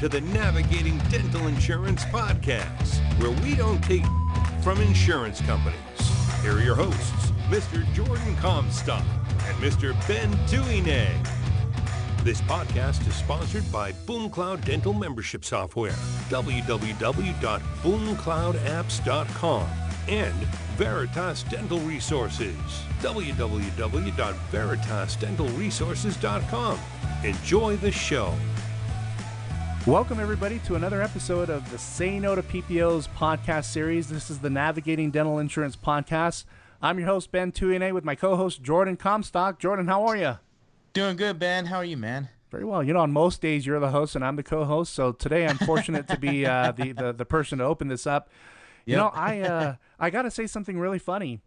Welcome to the Navigating Dental Insurance Podcast, where we don't take from insurance companies. Here are your hosts, Mr. Jordan Comstock and Mr. Ben Tuine. This podcast is sponsored by BoomCloud Dental Membership Software, www.boomcloudapps.com, and Veritas Dental Resources, www.veritasdentalresources.com. Enjoy the show. Welcome, everybody, to another episode of the Say No to PPOs podcast series. This is the Navigating Dental Insurance Podcast. I'm your host, Ben Tuine, with my co-host, Jordan Comstock. Jordan, how are you? Doing good, Ben. How are you, man? Very well. You know, on most days, you're the host and I'm the co-host. So today, I'm fortunate to be the person to open this up. Yep. You know, I got to say something really funny.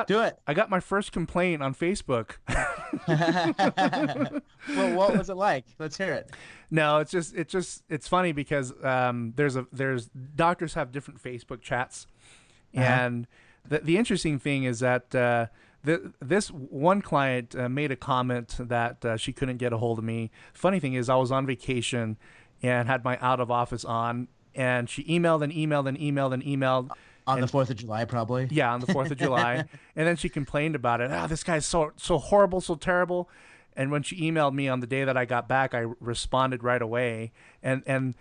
Do it. I got my first complaint on Facebook. Well, what was it like? Let's hear it. No, it's funny because there's doctors have different Facebook chats, and the interesting thing is that this one client made a comment that she couldn't get a hold of me. Funny thing is, I was on vacation and had my out of office on, and she emailed and emailed and emailed and emailed. On the 4th of July, probably. Yeah, on the 4th of July. And then she complained about it. This guy's so horrible, so terrible. And when she emailed me on the day that I got back, I responded right away. And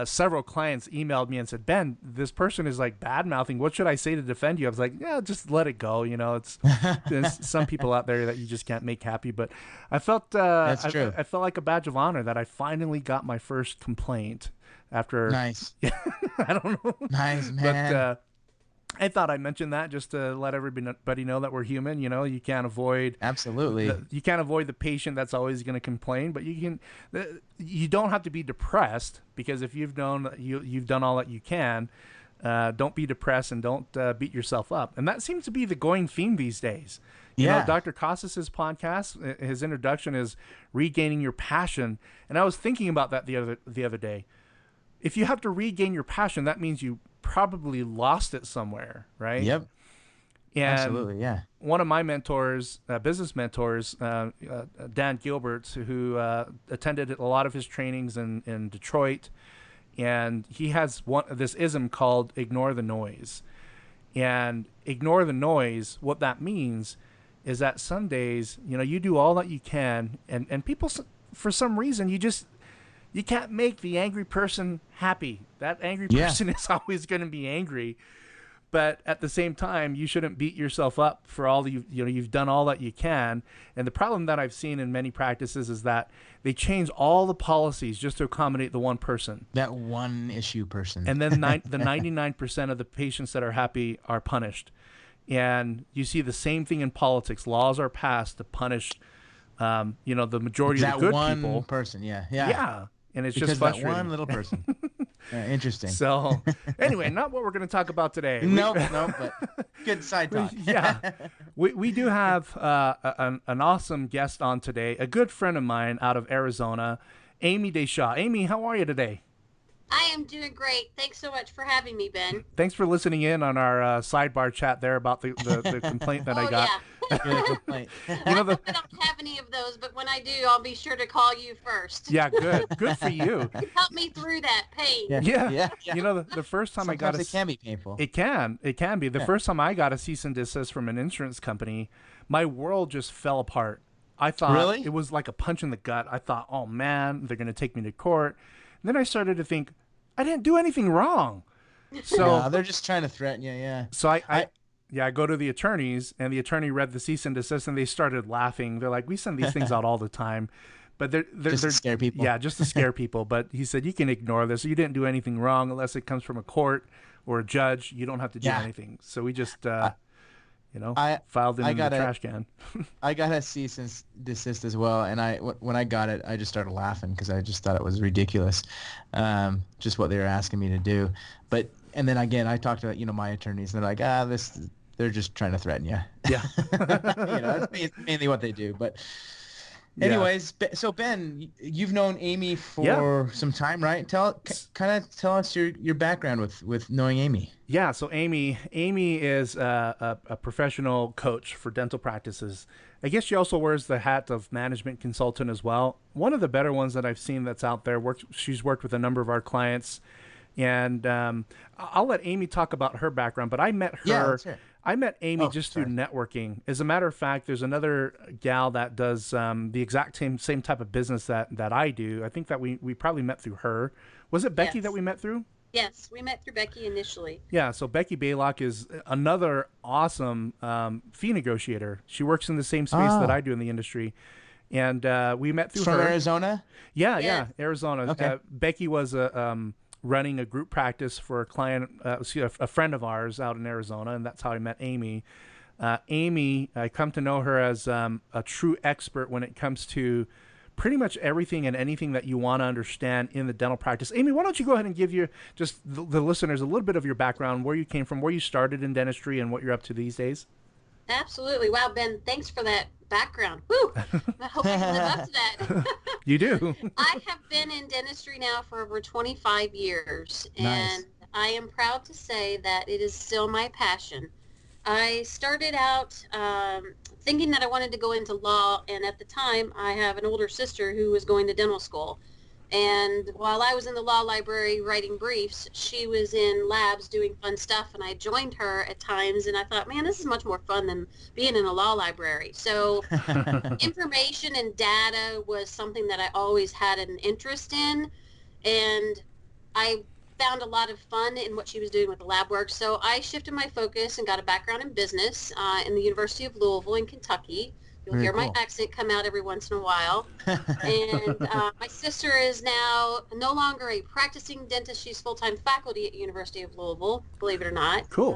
several clients emailed me and said, Ben, this person is like bad-mouthing. What should I say to defend you? I was like, yeah, just let it go. You know, there's some people out there that you just can't make happy. But I felt That's true. I felt like a badge of honor that I finally got my first complaint after. Nice. I don't know. Nice, man. But I thought I'd mention that just to let everybody know that we're human. You know, you can't avoid the patient that's always going to complain, but you don't have to be depressed, because if you've done all that you can, don't be depressed and don't beat yourself up. And that seems to be the going theme these days. You know, Dr. Costas' podcast, his introduction is regaining your passion, and I was thinking about that the other day. If you have to regain your passion, that means you probably lost it somewhere, right? Yep. And absolutely, yeah. One of my mentors, business mentors, Dan Gilbert, who attended a lot of his trainings in Detroit, and he has this ism called ignore the noise. And ignore the noise, what that means is that some days, you know, you do all that you can, and people, for some reason, you can't make the angry person happy. That angry person is always going to be angry. But at the same time, you shouldn't beat yourself up for all you've done all that you can. And the problem that I've seen in many practices is that they change all the policies just to accommodate the one person. That one issue person. And then the 99% of the patients that are happy are punished. And you see the same thing in politics. Laws are passed to punish the majority of the good one people. Person, yeah. And it's because just frustrating. That one little person. Interesting. So, anyway, not what we're going to talk about today. No, but good side talk. Yeah. We do have an awesome guest on today, a good friend of mine out of Arizona, Amy Deschamps. Amy, how are you today? I am doing great. Thanks so much for having me, Ben. Thanks for listening in on our sidebar chat there about the complaint that I got. Yeah. I don't have any of those, but when I do, I'll be sure to call you first. Yeah, good for you. Help me through that pain. Yeah. You know, the first time Sometimes it can be painful. It can be. The first time I got a cease and desist from an insurance company, my world just fell apart. I thought it was like a punch in the gut. I thought, oh man, they're going to take me to court. And then I started to think, I didn't do anything wrong. So they're just trying to threaten you. Yeah. So I go to the attorneys, and the attorney read the cease and desist, and they started laughing. They're like, we send these things out all the time, but they're just to scare people. Yeah, just to scare people. But he said, you can ignore this. You didn't do anything wrong unless it comes from a court or a judge. You don't have to do anything. So we just, filed it in the trash can. I got a cease and desist as well, and when I got it, I just started laughing because I just thought it was ridiculous, just what they were asking me to do. And then again, I talked to my attorneys, and they're like, they're just trying to threaten you. Yeah. That's mainly what they do. But Anyways, so Ben, you've known Amy for some time, right? Tell us your background with knowing Amy. Yeah, so Amy is a professional coach for dental practices. I guess she also wears the hat of management consultant as well. One of the better ones that I've seen that's out there. She's worked with a number of our clients, and I'll let Amy talk about her background. But I met her. Yeah, that's right. I met Amy through networking. As a matter of fact, there's another gal that does the exact same type of business that I do. I think that we probably met through her. Was it Becky that we met through? Yes, we met through Becky initially. Yeah, so Becky Baylock is another awesome fee negotiator. She works in the same space that I do in the industry. And we met through her. From Arizona? Yeah, Arizona. Okay. Becky was running a group practice for a client, a friend of ours out in Arizona, and that's how I met Amy. Amy, I come to know her as a true expert when it comes to pretty much everything and anything that you want to understand in the dental practice. Amy, why don't you go ahead and give the listeners a little bit of your background, where you came from, where you started in dentistry, and what you're up to these days? Absolutely. Wow, Ben, thanks for that background. Woo! I hope I can live up to that. You do. I have been in dentistry now for over 25 years, Nice. and I am proud to say that it is still my passion. I started out thinking that I wanted to go into law, and at the time, I have an older sister who was going to dental school. And while I was in the law library writing briefs, she was in labs doing fun stuff, and I joined her at times, and I thought, man, this is much more fun than being in a law library. So information and data was something that I always had an interest in, and I found a lot of fun in what she was doing with the lab work. So I shifted my focus and got a background in business in the University of Louisville in Kentucky. You'll Very hear cool. my accent come out every once in a while. And my sister is now no longer a practicing dentist. She's full-time faculty at University of Louisville, believe it or not. Cool.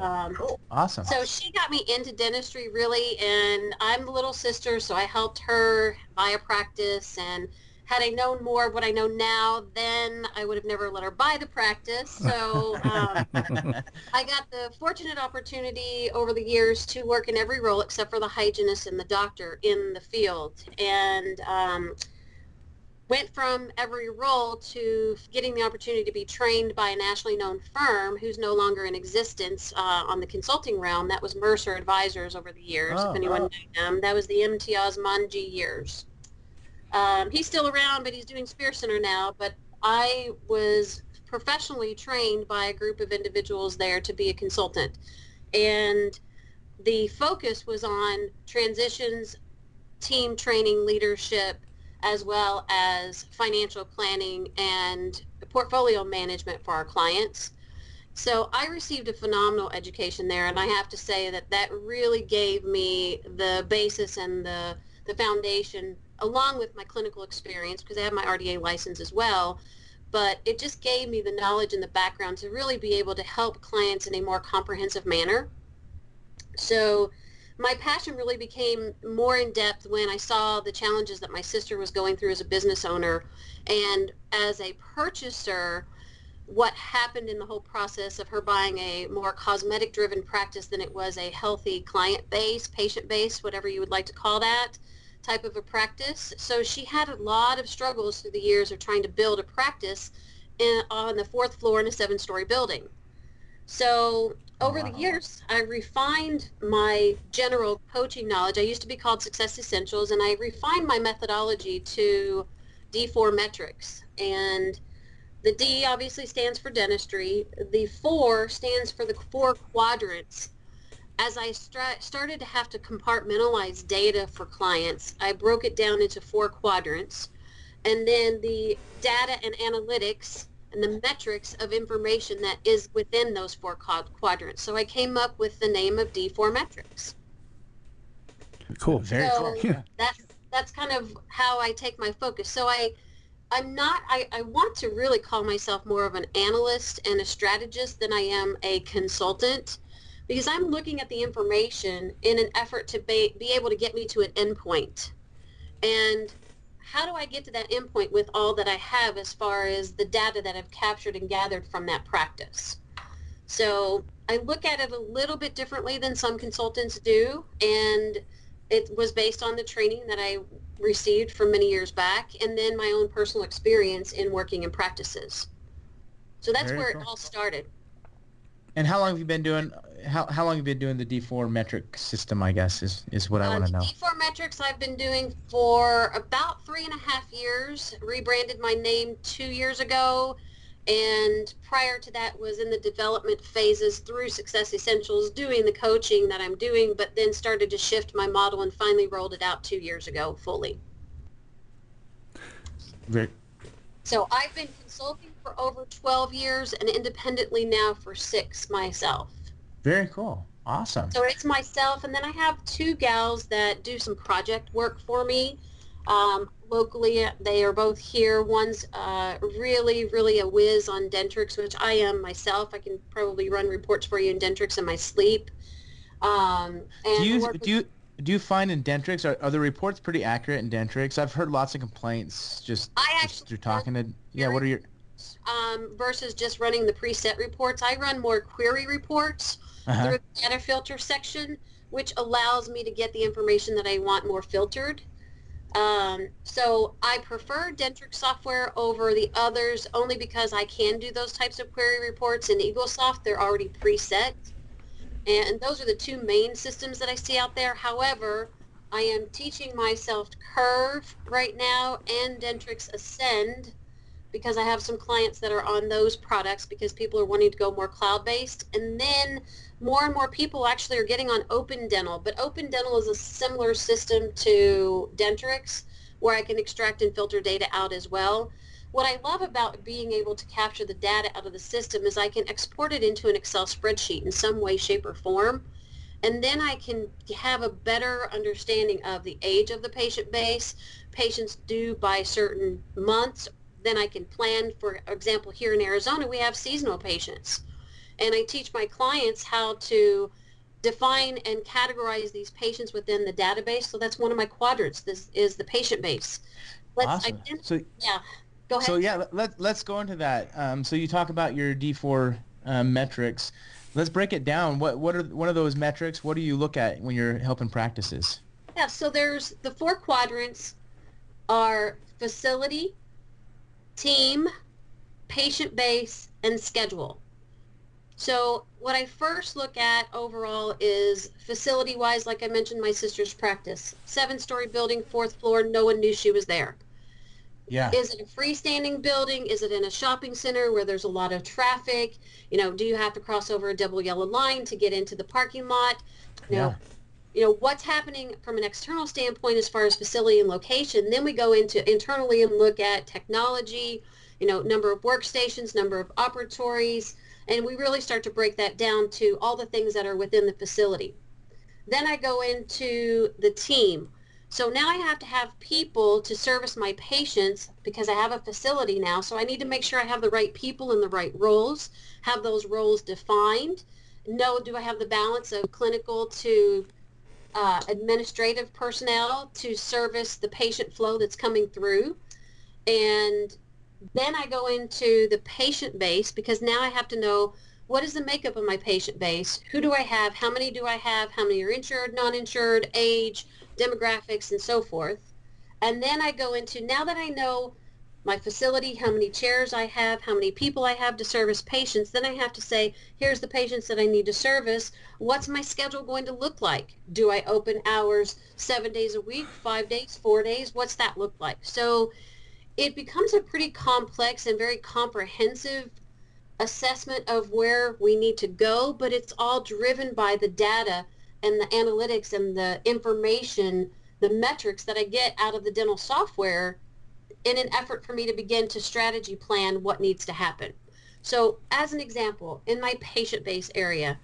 Awesome. So she got me into dentistry really, and I'm the little sister, so I helped her buy a practice. And had I known more of what I know now, then I would have never let her buy the practice. So I got the fortunate opportunity over the years to work in every role except for the hygienist and the doctor in the field. And went from every role to getting the opportunity to be trained by a nationally known firm who's no longer in existence on the consulting realm. That was Mercer Advisors over the years, if anyone knew them. That was the Imtiaz Manji years. He's still around, but he's doing Spear Center now. But I was professionally trained by a group of individuals there to be a consultant. And the focus was on transitions, team training, leadership, as well as financial planning and portfolio management for our clients. So I received a phenomenal education there, and I have to say that that really gave me the basis and the foundation, along with my clinical experience, because I have my RDA license as well. But it just gave me the knowledge and the background to really be able to help clients in a more comprehensive manner. So my passion really became more in depth when I saw the challenges that my sister was going through as a business owner. And as a purchaser, what happened in the whole process of her buying a more cosmetic driven practice than it was a healthy client base, patient base, whatever you would like to call that type of a practice. So she had a lot of struggles through the years of trying to build a practice on the 4th floor in a 7-story building. So over the years, I refined my general coaching knowledge. I used to be called Success Essentials, and I refined my methodology to D4 metrics. And the D obviously stands for dentistry. The 4 stands for the 4 quadrants. As I started to have to compartmentalize data for clients, I broke it down into 4 quadrants. And then the data and analytics and the metrics of information that is within those 4 quadrants. So I came up with the name of D4 metrics. Cool. Very cool. Yeah. That's kind of how I take my focus. So I want to really call myself more of an analyst and a strategist than I am a consultant, because I'm looking at the information in an effort to be able to get me to an endpoint. And how do I get to that endpoint with all that I have as far as the data that I've captured and gathered from that practice? So I look at it a little bit differently than some consultants do, and it was based on the training that I received from many years back, and then my own personal experience in working in practices. So that's Very where cool. it all started. And how long have you been doing? How long have you been doing the D4 metric system? I guess is what I want to know. D4 metrics I've been doing for about 3.5 years. Rebranded my name 2 years ago, and prior to that was in the development phases through Success Essentials, doing the coaching that I'm doing, but then started to shift my model and finally rolled it out 2 years ago fully. Very. So I've been consulting for over 12 years and independently now for 6 myself. Very cool. Awesome. So it's myself, and then I have 2 gals that do some project work for me. Locally, they are both here. One's really, really a whiz on Dentrix, which I am myself. I can probably run reports for you in Dentrix in my sleep. And do you find in Dentrix, are the reports pretty accurate in Dentrix? I've heard lots of complaints just through talking to. Yeah, what are your versus just running the preset reports? I run more query reports through the data filter section, which allows me to get the information that I want more filtered. So I prefer Dentrix software over the others only because I can do those types of query reports in EagleSoft. They're already preset. And those are the 2 main systems that I see out there. However, I am teaching myself Curve right now and Dentrix Ascend because I have some clients that are on those products because people are wanting to go more cloud-based. And then more and more people actually are getting on Open Dental. But Open Dental is a similar system to Dentrix where I can extract and filter data out as well. What I love about being able to capture the data out of the system is I can export it into an Excel spreadsheet in some way, shape, or form. And then I can have a better understanding of the age of the patient base, patients due by certain months. Then I can plan, for example, here in Arizona, we have seasonal patients. And I teach my clients how to define and categorize these patients within the database. So that's one of my quadrants. This is the patient base. Awesome. Yeah. Go ahead. So yeah, let's go into that. So you talk about your D4 metrics. Let's break it down. What are one of those metrics? What do you look at when you're helping practices? Yeah, so there's the 4 quadrants are facility, team, patient base, and schedule. So what I first look at overall is facility-wise, like I mentioned, my sister's practice. 7-story building, 4th floor, no one knew she was there. Yeah. Is it a freestanding building? Is it in a shopping center where there's a lot of traffic? Do you have to cross over a double yellow line to get into the parking lot? You know, what's happening from an external standpoint as far as facility and location. Then we go into internally and look at technology, number of workstations, number of operatories, and we really start to break that down to all the things that are within the facility. Then I go into the team. So now I have to have people to service my patients because I have a facility now. So I need to make sure I have the right people in the right roles, have those roles defined. Do I have the balance of clinical to administrative personnel to service the patient flow that's coming through? And then I go into the patient base because now I have to know what is the makeup of my patient base? Who do I have? How many do I have? How many are insured, non-insured, age, demographics, and so forth. And then I go into, now that I know my facility, how many chairs I have, how many people I have to service patients, then I have to say, here's the patients that I need to service. What's my schedule going to look like? Do I open hours 7 days a week, 5 days, 4 days? What's that look like? So it becomes a pretty complex and very comprehensive assessment of where we need to go, but it's all driven by the data and the analytics and the information, the metrics that I get out of the dental software in an effort for me to begin to strategy plan what needs to happen. So as an example, in my patient base area,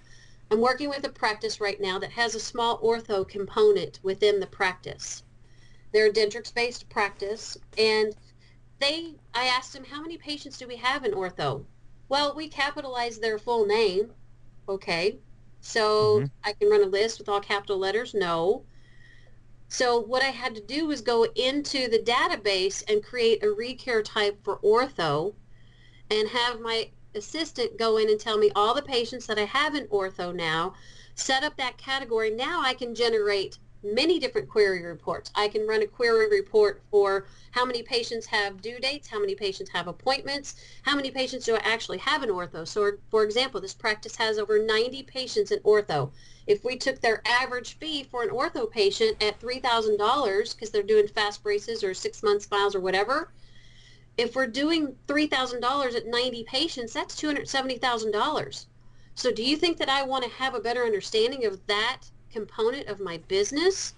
I'm working with a practice right now that has a small ortho component within the practice. They're a Dentrix-based practice, and I asked them, how many patients do we have in ortho? Well, we capitalize their full name. Okay. So I can run a list with all capital letters? No. So what I had to do was go into the database and create a recare type for ortho and have my assistant go in and tell me all the patients that I have in ortho now, set up that category. Now I can generate many different query reports. I can run a query report for how many patients have due dates, how many patients have appointments, how many patients do I actually have in ortho. So for example, this practice has over 90 patients in ortho. If we took their average fee for an ortho patient at $3,000 because they're doing fast braces or 6 month smiles or whatever, if we're doing $3,000 at 90 patients, that's $270,000. So do you think that I want to have a better understanding of that component of my business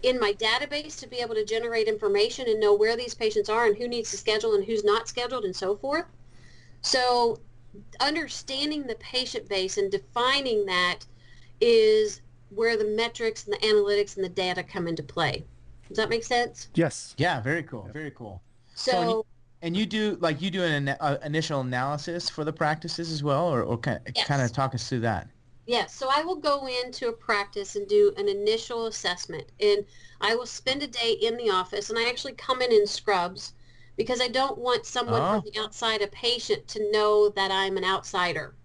in my database to be able to generate information and know where these patients are and who needs to schedule and who's not scheduled and so forth? So understanding the patient base and defining that is where the metrics and the analytics and the data come into play. Does that make sense? Yes. Yeah, very cool, very cool. So and you do an initial analysis for the practices as well, or yes. kind of talk us through that. Yes, so I will go into a practice and do an initial assessment, and I will spend a day in the office, and I actually come in scrubs because I don't want someone from the outside, a patient, to know that I'm an outsider.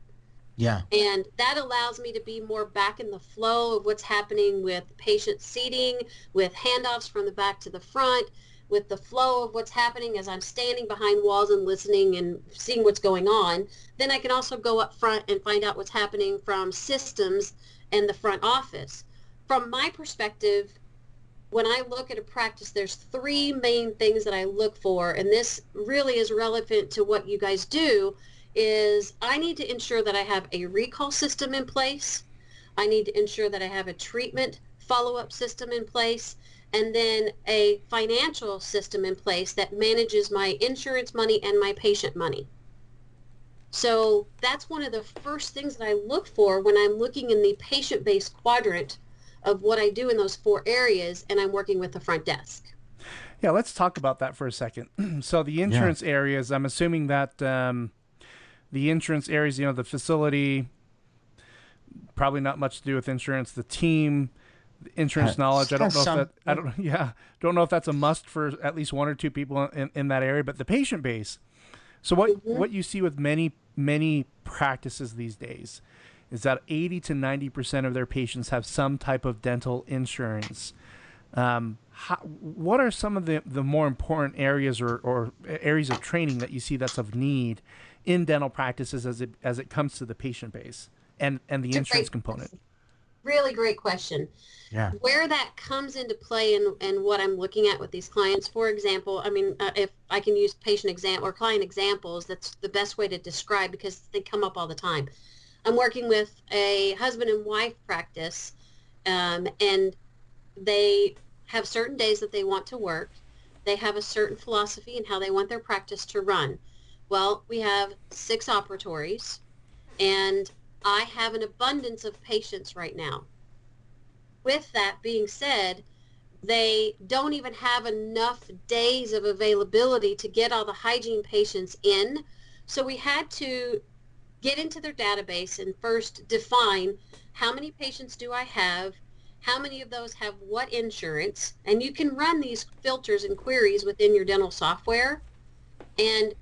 Yeah. And that allows me to be more back in the flow of what's happening with patient seating, with handoffs from the back to the front, with the flow of what's happening as I'm standing behind walls and listening and seeing what's going on. Then I can also go up front and find out what's happening from systems and the front office. From my perspective, when I look at a practice, there's three main things that I look for, and this really is relevant to what you guys do, is I need to ensure that I have a recall system in place. I need to ensure that I have a treatment follow-up system in place, and then a financial system in place that manages my insurance money and my patient money. So that's one of the first things that I look for when I'm looking in the patient-based quadrant of what I do in those four areas, and I'm working with the front desk. Yeah, let's talk about that for a second. So the insurance areas, I'm assuming that the insurance areas, the facility, probably not much to do with insurance, the team, insurance knowledge. I don't know if that's a must for at least one or two people in that area, but the patient base. So what you see with many practices these days is that 80 to 90% of their patients have some type of dental insurance. What are some of the more important areas or areas of training that you see that's of need in dental practices as it comes to the patient base and the insurance component? Really great question. Yeah. Where that comes into play and what I'm looking at with these clients, for example, if I can use patient example or client examples, that's the best way to describe because they come up all the time. I'm working with a husband and wife practice, and they have certain days that they want to work. They have a certain philosophy in how they want their practice to run. Well, we have 6 operatories, and I have an abundance of patients right now. With that being said, they don't even have enough days of availability to get all the hygiene patients in. So we had to get into their database and first define how many patients do I have, how many of those have what insurance, and you can run these filters and queries within your dental software, and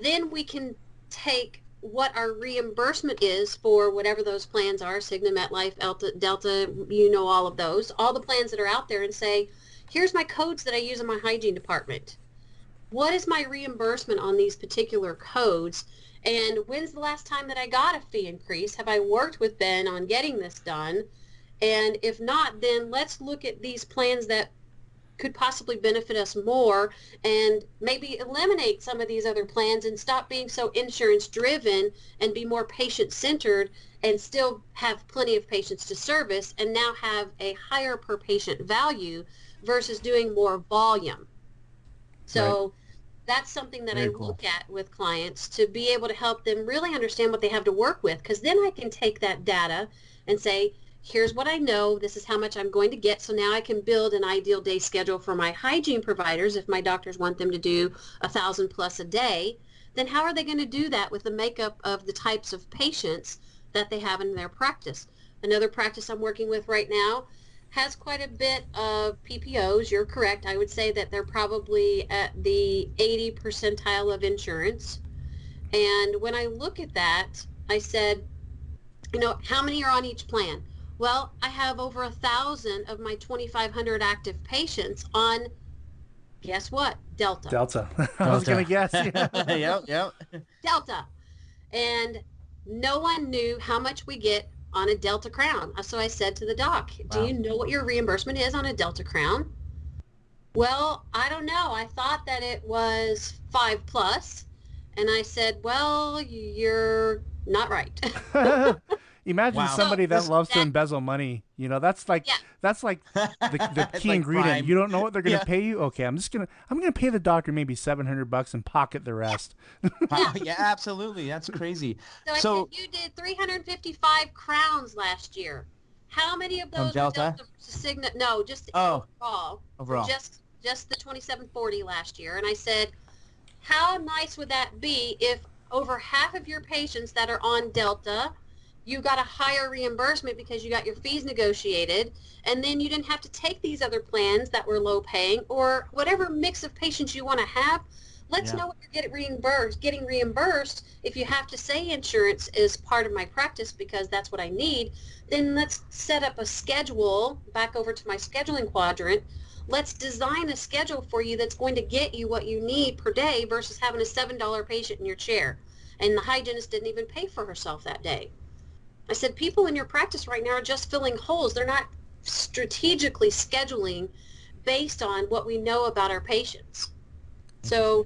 then we can take what our reimbursement is for whatever those plans are, Cigna, MetLife, Delta, all of those, all the plans that are out there, and say, here's my codes that I use in my hygiene department. What is my reimbursement on these particular codes? And when's the last time that I got a fee increase? Have I worked with Ben on getting this done? And if not, then let's look at these plans that could possibly benefit us more and maybe eliminate some of these other plans and stop being so insurance driven and be more patient centered and still have plenty of patients to service and now have a higher per patient value versus doing more volume. So that's something that I look at with clients to be able to help them really understand what they have to work with, because then I can take that data and say, here's what I know, this is how much I'm going to get, so now I can build an ideal day schedule for my hygiene providers. If my doctors want them to do 1,000 plus a day, then how are they going to do that with the makeup of the types of patients that they have in their practice? Another practice I'm working with right now has quite a bit of PPOs. You're correct. I would say that they're probably at the 80 percentile of insurance. And when I look at that, I said, how many are on each plan? Well, I have over 1,000 of my 2,500 active patients on, guess what? Delta. Delta. I was going to guess. Yep, yep. Delta. And no one knew how much we get on a Delta crown. So I said to the doc, do you know what your reimbursement is on a Delta crown? Well, I don't know. I thought that it was 5+. And I said, well, you're not right. Imagine somebody that loves to embezzle money. You know, that's like the key like ingredient. crime. You don't know what they're going to pay you. Okay, I'm gonna pay the doctor maybe $700 and pocket the rest. Yeah, absolutely. That's crazy. So I said, you did 355 crowns last year. How many of those were Delta versus Cigna? No, just overall. Just the 2740 last year. And I said, how nice would that be if over half of your patients that are on Delta, you got a higher reimbursement because you got your fees negotiated, and then you didn't have to take these other plans that were low paying, or whatever mix of patients you want to have. Let's know what you're getting reimbursed. If you have to say insurance is part of my practice because that's what I need, then let's set up a schedule back over to my scheduling quadrant. Let's design a schedule for you that's going to get you what you need per day versus having a $7 patient in your chair. And the hygienist didn't even pay for herself that day. I said, people in your practice right now are just filling holes. They're not strategically scheduling based on what we know about our patients. So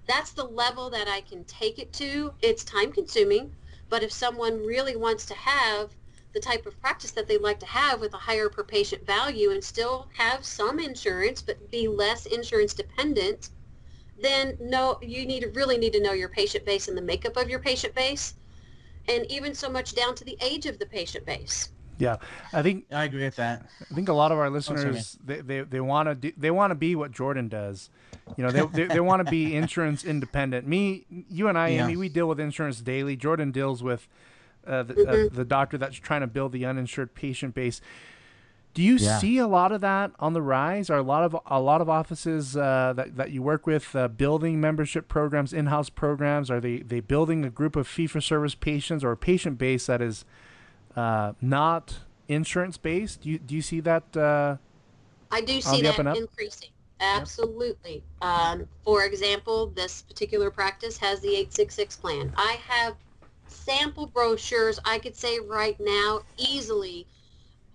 that's the level that I can take it to. It's time consuming, but if someone really wants to have the type of practice that they'd like to have with a higher per patient value and still have some insurance but be less insurance dependent, then you really need to know your patient base and the makeup of your patient base, and even so much down to the age of the patient base. Yeah, I agree with that. I think a lot of our listeners they want to be what Jordan does. You know, they want to be insurance independent. You and I, Amy, we deal with insurance daily. Jordan deals with the doctor that's trying to build the uninsured patient base. Do you see a lot of that on the rise? Are a lot of offices that you work with building membership programs, in-house programs? Are they building a group of fee-for-service patients or a patient base that is not insurance based? Do you see that? I do see that increasing. Absolutely. For example, this particular practice has the 866 plan. I have sample brochures, I could say right now, easily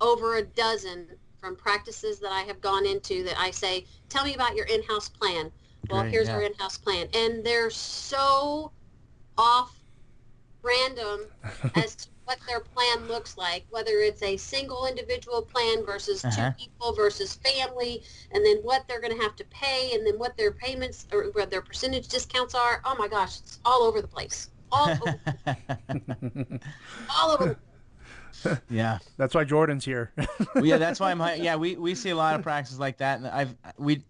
over a dozen from practices that I have gone into that I say, tell me about your in-house plan. Well, here's our in-house plan. And they're so off random as to what their plan looks like, whether it's a single individual plan versus two people versus family, and then what they're going to have to pay, and then what their payments or what their percentage discounts are. Oh my gosh, it's all over the place. All over. Yeah, that's why Jordan's here. Yeah, that's why we see a lot of practices like that, and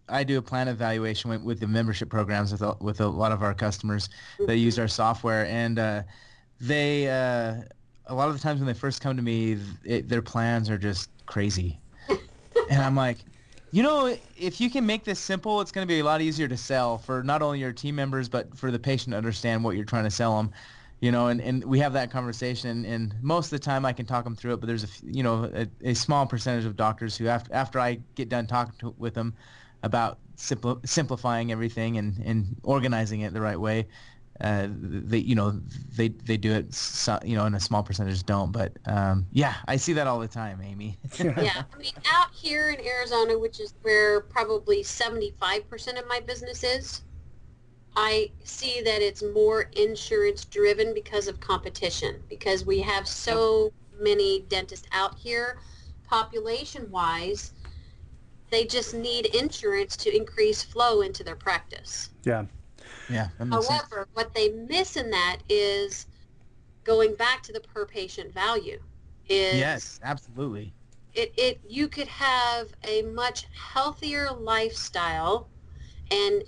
I do a plan evaluation with the membership programs with a lot of our customers that use our software, and they a lot of the times when they first come to me, their plans are just crazy, and I'm like, if you can make this simple, it's going to be a lot easier to sell for not only your team members but for the patient to understand what you're trying to sell them. And we have that conversation, and most of the time I can talk them through it, but there's a small percentage of doctors who after I get done talking with them about simplifying everything and organizing it the right way, they do it, and a small percentage don't, but I see that all the time, Amy. Yeah, I mean, out here in Arizona, which is where probably 75% of my business is, I see that it's more insurance driven because of competition, because we have so many dentists out here. Population wise, they just need insurance to increase flow into their practice. Yeah. However, what they miss in that is going back to the per patient value. Yes, absolutely. You could have a much healthier lifestyle and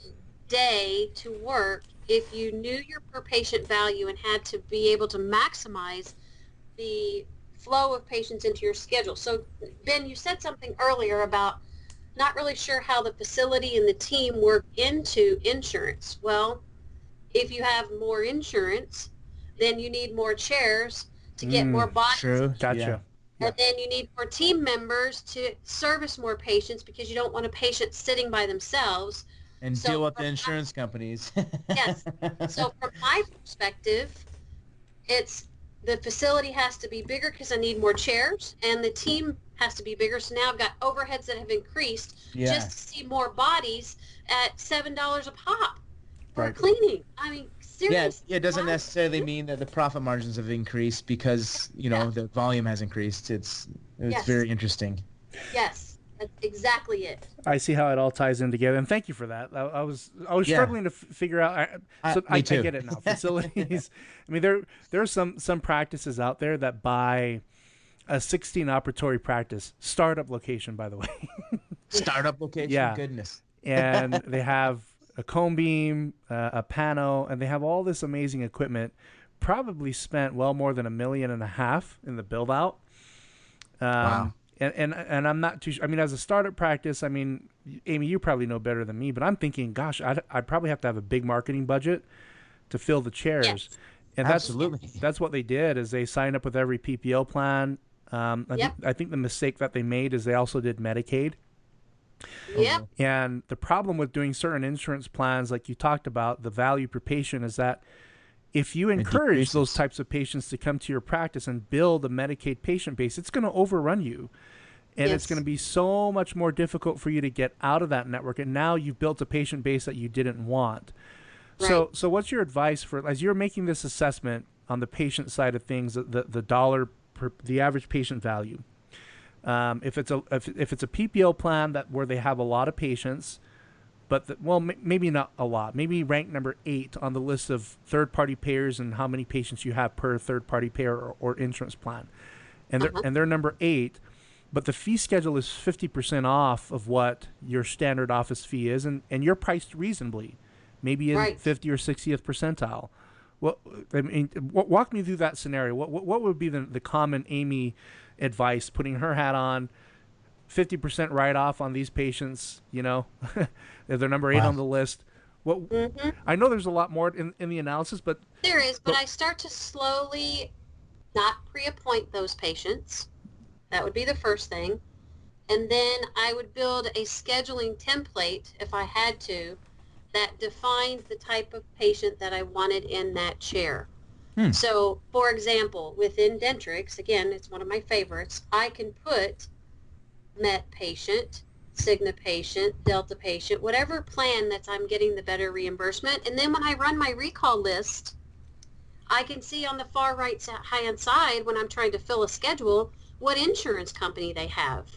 day to work if you knew your per patient value and had to be able to maximize the flow of patients into your schedule. So, Ben, you said something earlier about not really sure how the facility and the team work into insurance. Well, if you have more insurance, then you need more chairs to get more bodies. True. Gotcha. And then you need more team members to service more patients because you don't want a patient sitting by themselves. And So deal with the from insurance companies. Yes. So from my perspective, it's the facility has to be bigger because I need more chairs, and the team has to be bigger. So now I've got overheads that have increased Yeah. just to see more bodies at $7 a pop for Right. cleaning. I mean, Yeah, seriously. it doesn't why- necessarily mean that the profit margins have increased because, the volume has increased. It's Yes. very interesting. Yes, that's exactly it. I see how it all ties in together, and thank you for that. I was Yeah. struggling to figure out. So Me I too. get it now. Facilities. I mean, there are some practices out there that buy a 16 operatory practice startup location, by the way, Startup location, Yeah. goodness. and they have a cone beam, a pano, and they have all this amazing equipment. Probably spent well more than $1.5 million in the build out. Wow. And I'm not too sure. I mean, as a startup practice, I mean, Amy, you probably know better than me, but I'm thinking, gosh, I'd probably have to have a big marketing budget to fill the chairs. Yes. And Absolutely. that's what they did is they signed up with every PPO plan. I think the mistake that they made is they also did Medicaid. Yep. And the problem with doing certain insurance plans, like you talked about, the value per patient is that if you encourage those decreases. types of patients to come to your practice and build a Medicaid patient base, it's going to overrun you. And it's Yes. going to be so much more difficult for you to get out of that network. And now you've built a patient base that you didn't want. Right. So what's your advice for, as you're making this assessment on the patient side of things, the dollar per, the average patient value? If it's a PPO plan where they have a lot of patients, but maybe not a lot, maybe rank number 8 on the list of third-party payers and how many patients you have per third-party payer or insurance plan, and they're number 8, but the fee schedule is 50% off of what your standard office fee is, and you're priced reasonably, maybe in Right. 50 or 60th percentile. Well, I mean, walk me through that scenario. What would be the common Amy advice, putting her hat on, 50% write-off on these patients, they're number 8 Wow. on the list. I know there's a lot more in the analysis, but There is, but I start to slowly not pre-appoint those patients. That would be the first thing. And then I would build a scheduling template, if I had to, that defined the type of patient that I wanted in that chair. So, for example, within Dentrix, again, it's one of my favorites, I can put Met patient, Cigna patient, Delta patient, whatever plan that I'm getting the better reimbursement. And then when I run my recall list, I can see on the far right hand side when I'm trying to fill a schedule what insurance company they have.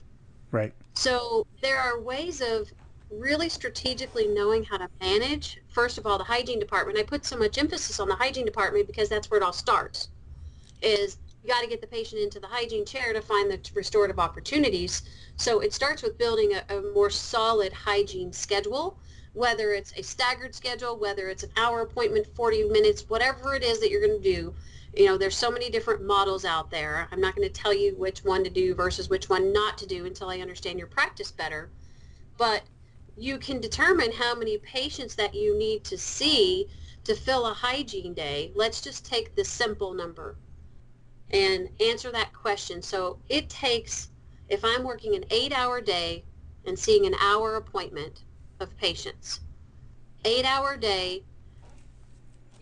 right. So there are ways of really strategically knowing how to manage, first of all, the hygiene department. I put so much emphasis on the hygiene department because that's where it all starts, is you got to get the patient into the hygiene chair to find the restorative opportunities. So it starts with building a more solid hygiene schedule, whether it's a staggered schedule, whether it's an hour appointment, 40 minutes, whatever it is that you're going to do. There's so many different models out there. I'm not going to tell you which one to do versus which one not to do until I understand your practice better. But you can determine how many patients that you need to see to fill a hygiene day. Let's just take the simple number and answer that question. So it takes, if I'm working an 8-hour day and seeing an hour appointment of patients, 8-hour day,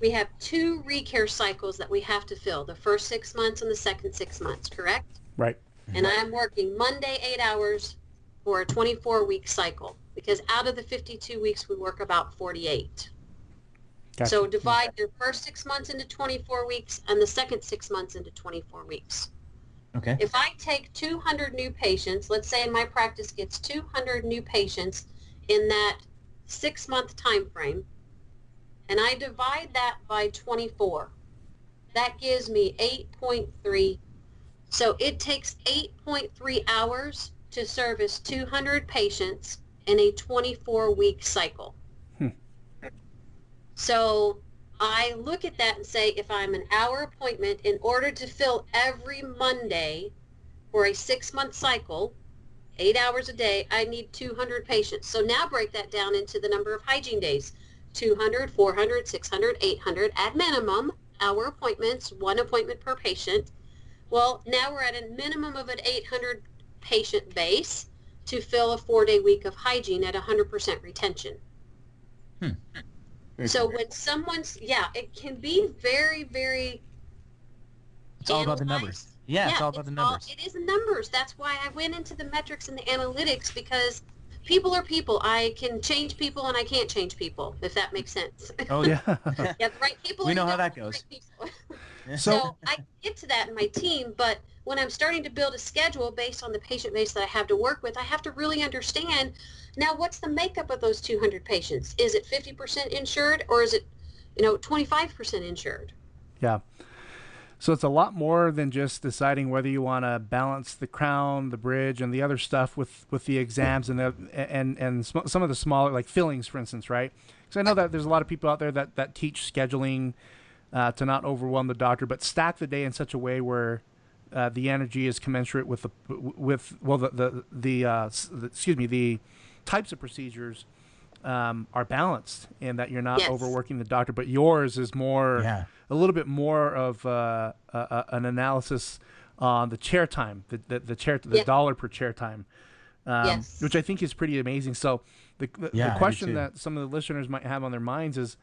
we have 2 recare cycles that we have to fill, the first 6 months and the second 6 months, correct? Right. And I'm working Monday 8 hours for a 24-week cycle, because out of the 52 weeks, we work about 48. Gotcha. So divide your first 6 months into 24 weeks and the second 6 months into 24 weeks. Okay. If I take 200 new patients, let's say my practice gets 200 new patients in that 6-month time frame, and I divide that by 24, that gives me 8.3. So it takes 8.3 hours to service 200 patients in a 24-week cycle. So I look at that and say, if I'm an hour appointment, in order to fill every Monday for a 6-month cycle, 8 hours a day, I need 200 patients. So now break that down into the number of hygiene days, 200, 400, 600, 800 at minimum, hour appointments, 1 appointment per patient. Well, now we're at a minimum of an 800 patient base to fill a 4-day week of hygiene at 100% retention. So when someone's, it can be very, very It's all about the numbers. Yeah, it's all about the numbers. It is numbers. That's why I went into the metrics and the analytics, because people are people. I can change people and I can't change people, if that makes sense. Oh, yeah. Yeah, the right people. We know how that goes. Right so I get to that in my team, but when I'm starting to build a schedule based on the patient base that I have to work with, I have to really understand, now what's the makeup of those 200 patients? Is it 50% insured, or is it 25% insured? Yeah. So it's a lot more than just deciding whether you want to balance the crown, the bridge, and the other stuff with the exams and some of the smaller, like fillings, for instance, right? Because I know that there's a lot of people out there that teach scheduling to not overwhelm the doctor, but stack the day in such a way where the energy is commensurate with the types of procedures are balanced, and that you're not overworking the doctor, but yours is more a little bit more of an analysis on the chair time, the dollar per chair time, which I think is pretty amazing. So the question that some of the listeners might have on their minds is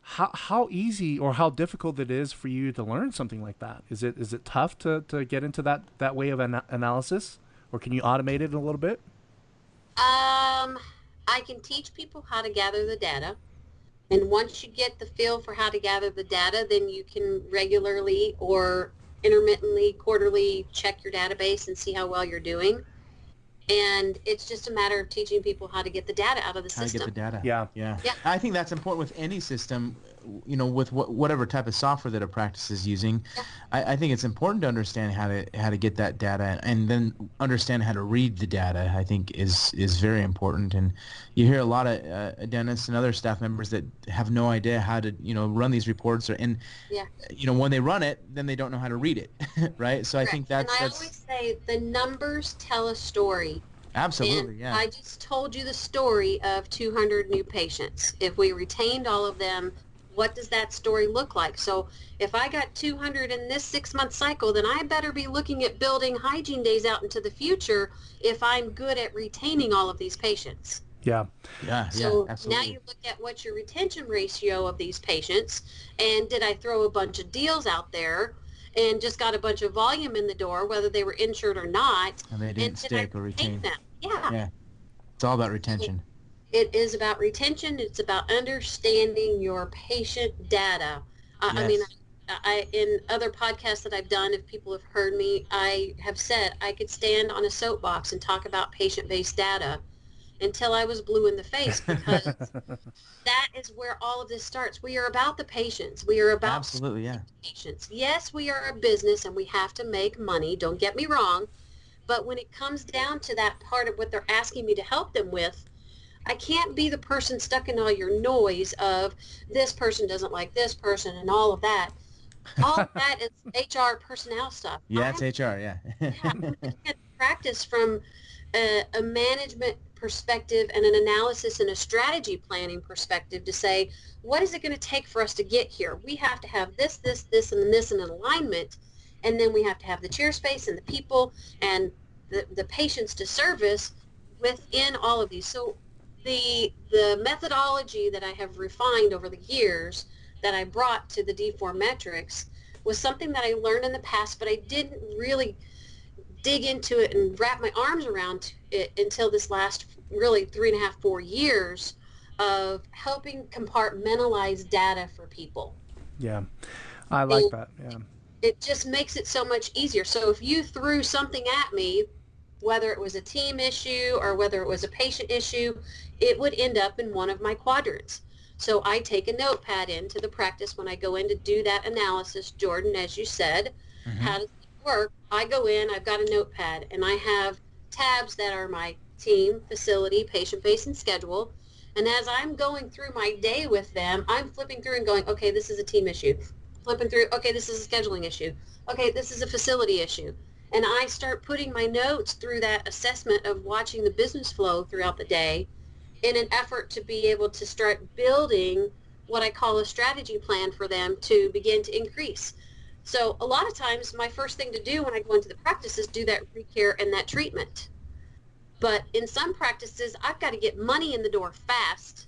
how easy or how difficult it is for you to learn something like that. Is it tough to get into that way of analysis, or can you automate it a little bit? I can teach people how to gather the data. And once you get the feel for how to gather the data, then you can regularly or intermittently, quarterly check your database and see how well you're doing. And it's just a matter of teaching people how to get the data out of the system. How to get the data. Yeah. I think that's important with any system, with whatever type of software that a practice is using. Yeah. I think it's important to understand how to get that data, and then understand how to read the data. I think is very important. And you hear a lot of dentists and other staff members that have no idea how to run these reports, when they run it, then they don't know how to read it, right? So I think that's. And I always say the numbers tell a story. Absolutely, and I just told you the story of 200 new patients. If we retained all of them, what does that story look like? So if I got 200 in this 6-month cycle, then I better be looking at building hygiene days out into the future if I'm good at retaining all of these patients. Yeah. So absolutely. now you look at what's your retention ratio of these patients, and did I throw a bunch of deals out there and just got a bunch of volume in the door, whether they were insured or not, and they didn't stick or retain them? Yeah. It's all about retention. It is about retention. It's about understanding your patient data. I mean, in other podcasts that I've done, if people have heard me, I have said I could stand on a soapbox and talk about patient-based data until I was blue in the face, because that is where all of this starts. We are about the patients. We are about patients. Yes, we are a business and we have to make money. Don't get me wrong. But when it comes down to that part of what they're asking me to help them with, I can't be the person stuck in all your noise of this person doesn't like this person and all of that. All of that is HR personnel stuff. Yeah, it's HR, I'm looking at practice from a management perspective and an analysis and a strategy planning perspective to say, what is it going to take for us to get here? We have to have this, and this in alignment. And then we have to have the chair space and the people and the patients to service within all of these. So the methodology that I have refined over the years that I brought to the D4 metrics was something that I learned in the past, but I didn't really dig into it and wrap my arms around it until this last really 3.5, 4 years of helping compartmentalize data for people. Yeah, I like that. Yeah. It just makes it so much easier. So if you threw something at me, whether it was a team issue or whether it was a patient issue, it would end up in one of my quadrants. So I take a notepad into the practice when I go in to do that analysis, Jordan, as you said. How does it work? I go in, I've got a notepad, and I have tabs that are my team, facility, patient base, and schedule. And as I'm going through my day with them, I'm flipping through and going, okay, this is a team issue. Flipping through, okay, this is a scheduling issue. Okay, this is a facility issue. And I start putting my notes through that assessment of watching the business flow throughout the day in an effort to be able to start building what I call a strategy plan for them to begin to increase. So a lot of times my first thing to do when I go into the practice is do that recare and that treatment. But in some practices, I've got to get money in the door fast.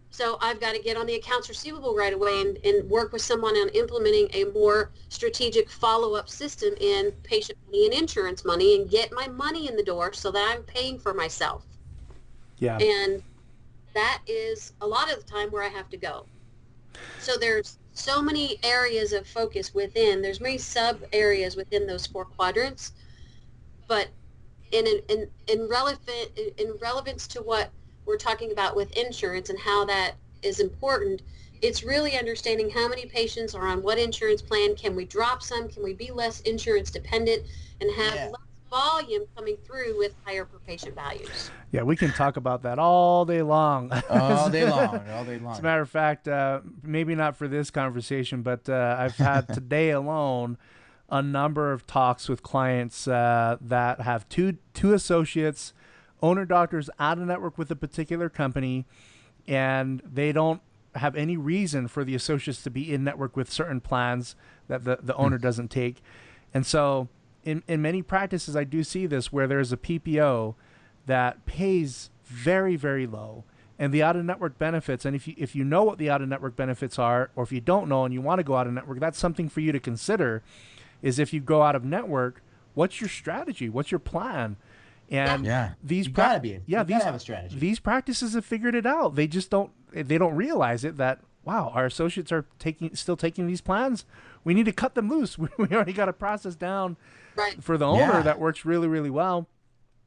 So I've got to get on the accounts receivable right away and work with someone on implementing a more strategic follow-up system in patient money and insurance money and get my money in the door so that I'm paying for myself. Yeah. And that is a lot of the time where I have to go. So there's so many areas of focus within. There's many sub areas within those 4 quadrants, but in relevance to what we're talking about with insurance and how that is important, it's really understanding how many patients are on what insurance plan. Can we drop some? Can we be less insurance dependent and have less volume coming through with higher per patient values? Yeah, we can talk about that all day long. All day long, all day long. As a matter of fact, maybe not for this conversation, but I've had today alone a number of talks with clients that have two associates, owner doctors out of network with a particular company, and they don't have any reason for the associates to be in network with certain plans that the owner doesn't take. And so in many practices, I do see this where there's a PPO that pays very, very low, and the out-of-network benefits, and if you know what the out-of-network benefits are, or if you don't know and you want to go out-of-network, that's something for you to consider, is if you go out of network, what's your strategy? What's your plan? And these you gotta have a strategy. These practices have figured it out. They just don't realize it, that wow, our associates are still taking these plans. We need to cut them loose. We already got a process down for the owner that works really, really well.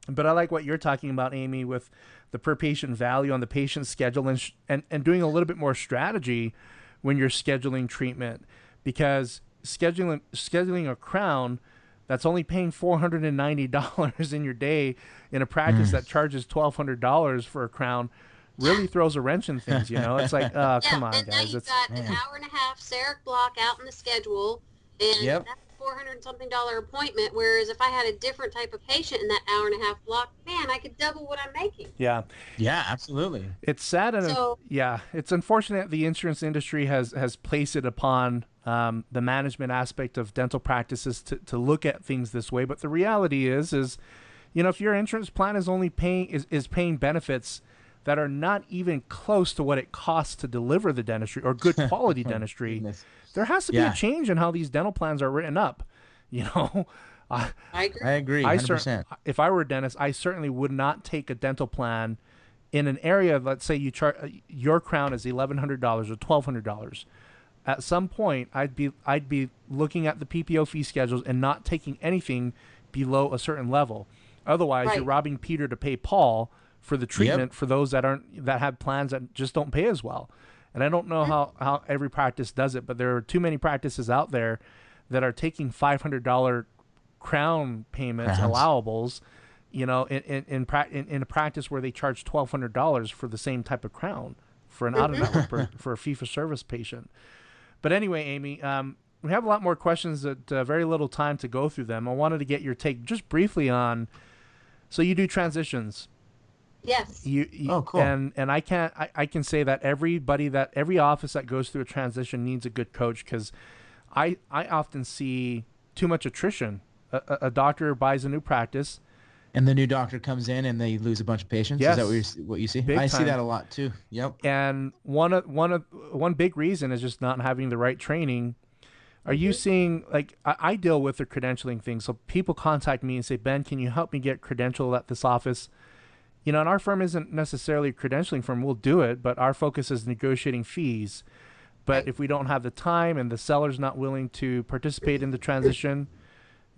But I like what you're talking about, Amy, with the per patient value on the patient schedule and doing a little bit more strategy when you're scheduling treatment, because scheduling a crown that's only paying $490 in your day in a practice that charges $1,200 for a crown really throws a wrench in things. It's like, come on, and guys. now you've got an hour and a half CEREC block out in the schedule, and that's a $400 and something appointment. Whereas if I had a different type of patient in that hour and a half block, man, I could double what I'm making. Yeah, absolutely. It's sad, and it's unfortunate the insurance industry has placed it upon the management aspect of dental practices to look at things this way. But the reality is if your insurance plan is only paying benefits that are not even close to what it costs to deliver the dentistry or good quality dentistry, there has to be a change in how these dental plans are written up. I agree 100%. If I were a dentist, I certainly would not take a dental plan in an area, let's say your crown is $1,100 or $1,200. At some point, I'd be looking at the PPO fee schedules and not taking anything below a certain level. Otherwise, you're robbing Peter to pay Paul for the treatment for those that have plans that just don't pay as well. And I don't know how every practice does it, but there are too many practices out there that are taking $500 crown payments, allowables, in a practice where they charge $1,200 for the same type of crown for an out-of-network for a fee-for-service patient. But anyway, Amy, we have a lot more questions at very little time to go through them. I wanted to get your take just briefly on, so you do transitions. Yes. Oh, cool. And I can say that every office that goes through a transition needs a good coach, because I often see too much attrition. A doctor buys a new practice, and the new doctor comes in and they lose a bunch of patients. Yes. Is that what you see? I see that a lot too. Yep. And one big reason is just not having the right training. Are you seeing, like, I deal with the credentialing thing. So people contact me and say, Ben, can you help me get credentialed at this office? And our firm isn't necessarily a credentialing firm. We'll do it, but our focus is negotiating fees. But if we don't have the time and the seller's not willing to participate in the transition,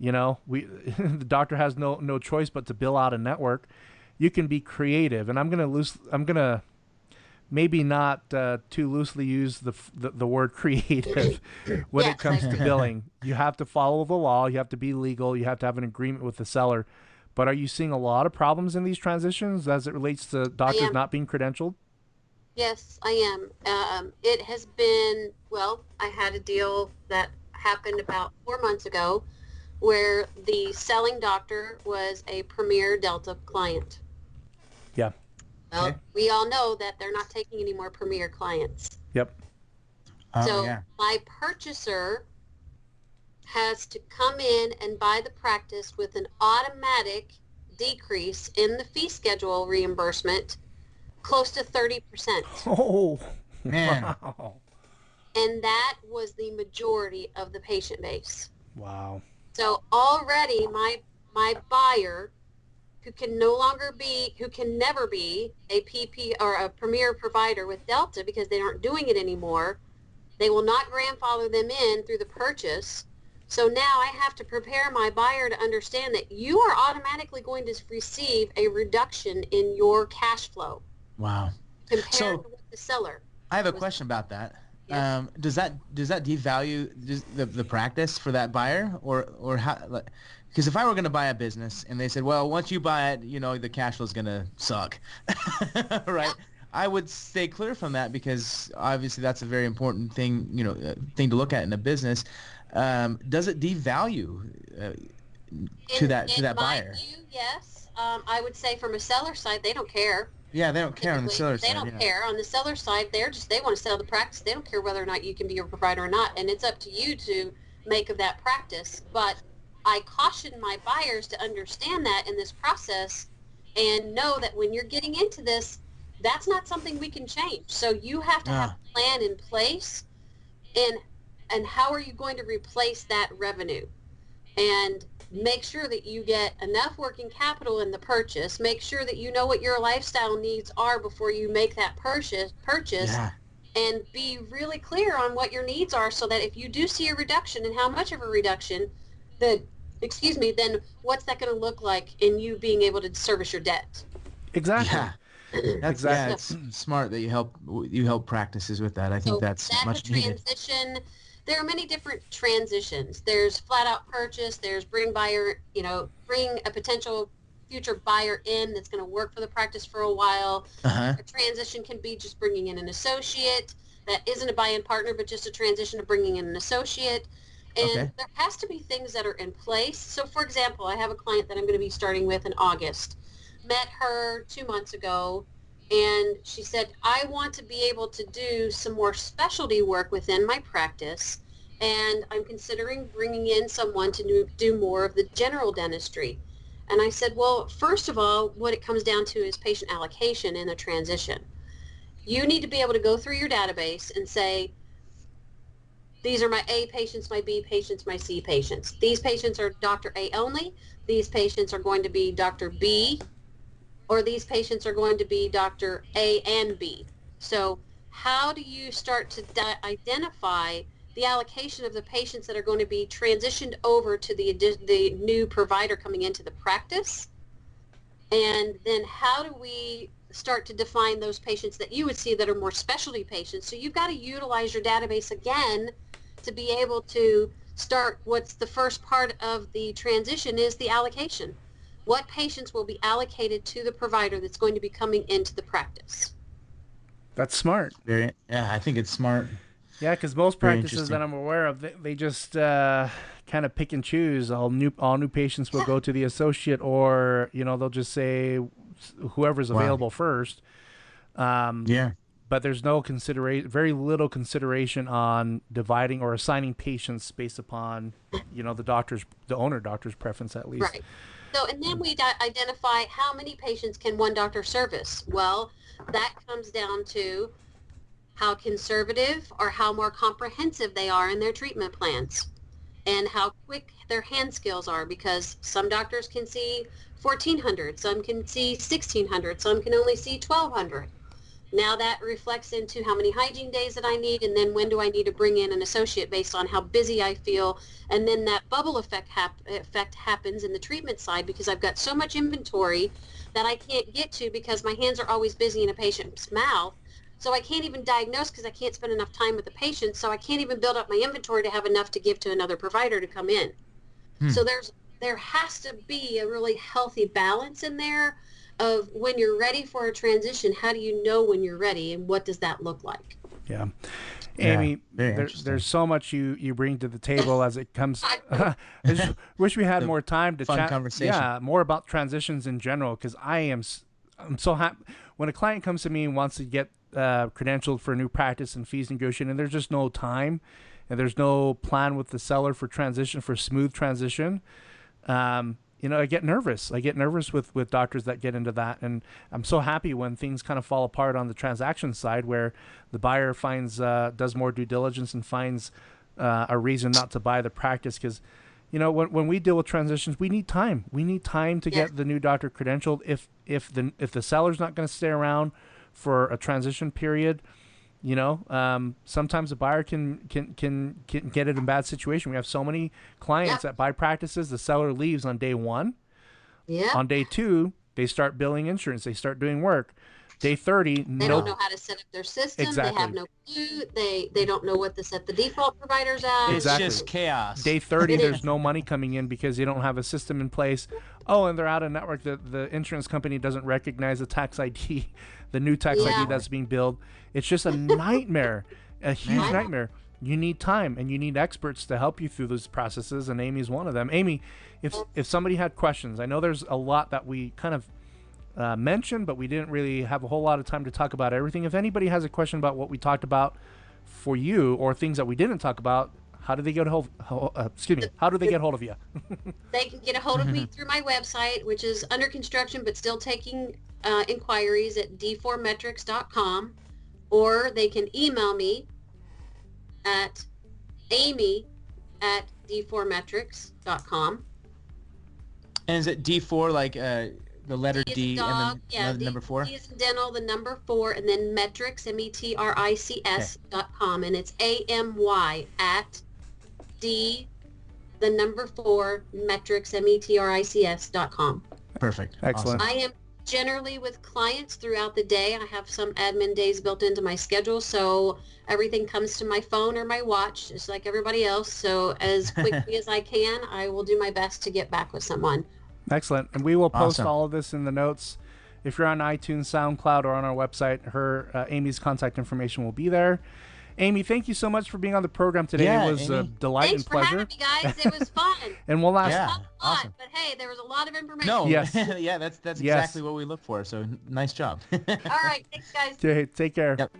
the doctor has no choice but to bill out a network. You can be creative, and I'm gonna maybe not too loosely use the word creative when it comes to billing. You have to follow the law. You have to be legal. You have to have an agreement with the seller. But are you seeing a lot of problems in these transitions as it relates to doctors not being credentialed? Yes, I am. It has been, I had a deal that happened about 4 months ago where the selling doctor was a Premier Delta client. Yeah. Well, we all know that they're not taking any more Premier clients. Yep. So my purchaser has to come in and buy the practice with an automatic decrease in the fee schedule reimbursement close to 30%. Oh, Man. wow. And that was the majority of the patient base. Wow. So already my buyer, who can never be a PP or a premier provider with Delta because they aren't doing it anymore, they will not grandfather them in through the purchase. So now I have to prepare my buyer to understand that you are automatically going to receive a reduction in your cash flow. Wow. Compared So, to what the seller. I have a question about that. Yes. Does that devalue the practice for that buyer, or how? Like, because if I were going to buy a business and they said, well, once you buy it, the cash flow is going to suck, right? I would stay clear from that because obviously that's a very important thing, thing to look at in a business. Does it devalue to that buyer? In my view, yes. I would say from a seller side, they don't care. Yeah, they don't care on the Typically, seller they side. don't care. On the seller side, they want to sell the practice. They don't care whether or not you can be a provider or not, and it's up to you to make of that practice. But I caution my buyers to understand that in this process and know that when you're getting into this, that's not something we can change. So you have to have a plan in place, and how are you going to replace that revenue? And make sure that you get enough working capital in the purchase. Make sure that you know what your lifestyle needs are before you make that purchase, Yeah. and be really clear on what your needs are so that if you do see a reduction and how much of a reduction, then what's that going to look like in you being able to service your debt? Exactly. Yeah. That's Exactly. it's smart that you help practices with that. I think that's much needed. Transition. There are many different transitions. There's flat out purchase. There's bring a potential future buyer in that's going to work for the practice for a while. Uh-huh. A transition can be just bringing in an associate that isn't a buy-in partner, but just a transition of bringing in an associate. And Okay. there has to be things that are in place. So, for example, I have a client that I'm going to be starting with in August. Met her 2 months ago, and she said, I want to be able to do some more specialty work within my practice, and I'm considering bringing in someone to do more of the general dentistry. And I said, well, first of all, what it comes down to is patient allocation in the transition. You need to be able to go through your database and say, these are my A patients, my B patients, my C patients. These patients are Dr. A only. These patients are going to be Dr. B, or these patients are going to be Dr. A and B. So how do you start to identify the allocation of the patients that are going to be transitioned over to the new provider coming into the practice? And then how do we start to define those patients that you would see that are more specialty patients? So you've got to utilize your database again to be able to start. What's the first part of the transition is the allocation. What patients will be allocated to the provider that's going to be coming into the practice? That's smart. I think it's smart. Yeah, because most Very practices that interesting. I'm aware of, they just kind of pick and choose. All new patients will go to the associate, or they'll just say whoever's Wow. available first. Yeah. But there's no very little consideration on dividing or assigning patients based upon the owner doctor's preference, at least. Right. So, and then we identify how many patients can one doctor service. Well, that comes down to how conservative or how more comprehensive they are in their treatment plans, and how quick their hand skills are, because some doctors can see 1,400, some can see 1,600, some can only see 1,200. Now that reflects into how many hygiene days that I need, and then when do I need to bring in an associate based on how busy I feel. And then that bubble effect happens in the treatment side, because I've got so much inventory that I can't get to because my hands are always busy in a patient's mouth. So I can't even diagnose because I can't spend enough time with the patient. So I can't even build up my inventory to have enough to give to another provider to come in. So there has to be a really healthy balance in there of when you're ready for a transition. How do you know when you're ready, and what does that look like? Yeah. Yeah, Amy, very interesting. there's so much you bring to the table as it comes. I just wish we had more time to fun chat. conversation. Yeah, more about transitions in general, because I'm so happy when a client comes to me and wants to get credentialed for a new practice and fees negotiated, and there's just no time. and there's no plan with the seller for smooth transition, I get nervous. I get nervous with doctors that get into that. And I'm so happy when things kind of fall apart on the transaction side, where the buyer does more due diligence and finds a reason not to buy the practice. Because, when we deal with transitions, we need time. We need time to get the new doctor credentialed. If the seller's not going to stay around for a transition period, sometimes a buyer can get it in bad situation. We have so many clients that buy practices. The seller leaves on day 1. Yeah. On day 2, they start billing insurance. They start doing work. Day 30, they don't know how to set up their system. Exactly. They have no clue. They don't know what to set the default providers at. It's just chaos. Day 30, there's no money coming in because they don't have a system in place. Oh, and they're out of network. The insurance company doesn't recognize the tax ID, the new tax ID that's being billed. It's just a nightmare, a huge nightmare. You need time, and you need experts to help you through those processes, and Amy's one of them. Amy, if somebody had questions, I know there's a lot that we kind of mentioned, but we didn't really have a whole lot of time to talk about everything. If anybody has a question about what we talked about for you, or things that we didn't talk about, how do they get hold of you? They can get a hold of me through my website, which is under construction but still taking inquiries at d4metrics.com, or they can email me at amy@d4metrics.com. And is it D4 like the letter D and then the number 4? D is in dental, the number 4, and then metrics, metrics.com, and it's AMY at D, the number 4, metrics, metrics.com. Perfect. Excellent. Awesome. I am generally with clients throughout the day. I have some admin days built into my schedule, so everything comes to my phone or my watch, just like everybody else. So as quickly as I can, I will do my best to get back with someone. Excellent. And we will post all of this in the notes. If you're on iTunes, SoundCloud, or on our website, Amy's contact information will be there. Amy, thank you so much for being on the program today. Yeah, it was Amy. a delight and pleasure. Thanks for having me, guys. It was fun. And we'll last. Yeah, Not a lot, awesome. but hey, there was a lot of information. No, Yes. Yeah, that's exactly what we look for. So nice job. All right, thanks, guys. Okay, take care. Yep.